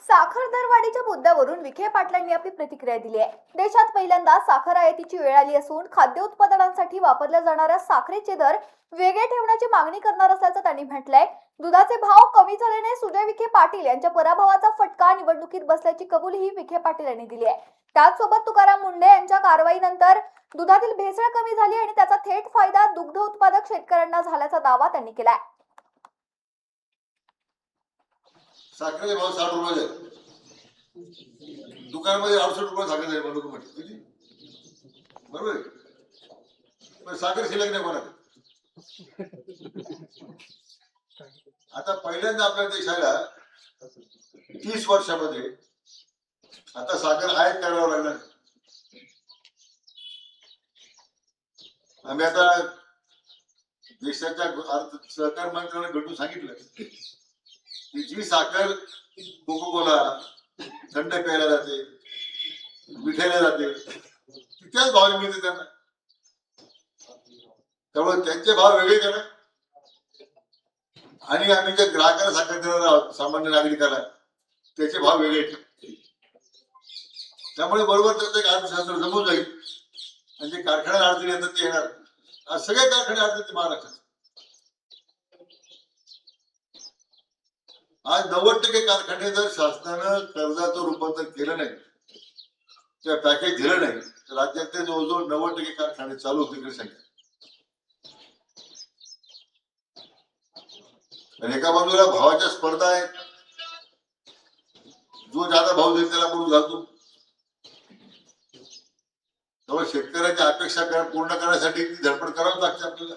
साखर दरवाढीच्या मुद्द्यावरून विखे पाटलांनी आपली प्रतिक्रिया दिली आहे. देशात पहिल्यांदा साखर आयातीची वेळ आली असून खाद्य उत्पादनांसाठी वापरल्या जाणाऱ्या साखरेचे दर वेगळे ठेवण्याची मागणी करणार असल्याचं त्यांनी म्हटलंय. दुधाचे भाव कमी झाल्याने सुजय विखे पाटील यांच्या पराभवाचा फटका निवडणुकीत बसल्याची कबुलीही विखे पाटील यांनी दिली आहे. त्याचसोबत तुकाराम मुंढे यांच्या कारवाईनंतर दुधातील भेसळ कमी झाली आणि त्याचा थेट फायदा दुग्ध उत्पादक शेतकऱ्यांना झाल्याचा दावा त्यांनी केलाय. साखरेचे भाव 60 रुपये आहेत. दुकानामध्ये 68 रुपये साखर आहे. लोक म्हणते बरोबर आहे, पण साखर शिल्लक नाही कोणाकडे. आता पहिल्यांदा आपल्या देशाला 30 वर्षामध्ये आता साखर आयात करावं लागणार. आम्ही आता देशाच्या सहकार मंत्र्यांना भेटून सांगितलं की जी साखर कोको कोला थंड प्यायला जाते, मिठाईला जाते, तिथल्याच भाव मिळते त्यांना. त्यामुळे त्यांचे भाव वेगळे करा आणि आम्ही ज्या ग्राहकाला साखर देणार आहोत सामान्य नागरिकाला त्याचे भाव वेगळे ठेवू. त्यामुळे बरोबर त्याचं एक अर्थशास्त्र जमून जाईल आणि जे कारखान्याला अडचणी येतात ते येणार. आज सगळे कारखाने अडचणी महाराष्ट्रात. आज 90% कारखाने जर शासनानं कर्जाचं रूपांतर केलं नाही, त्या पॅकेज दिलं नाही, तर राज्यातले जवळजवळ 90% कारखाने चालू होतील सांगितलं. आणि एका बाजूला भावाच्या स्पर्धा आहे, जो ज्यादा भाव देईल त्याला करून घालतो. त्यामुळे शेतकऱ्याच्या अपेक्षा पूर्ण करण्यासाठी ती धडपड करावी लागते आपल्याला.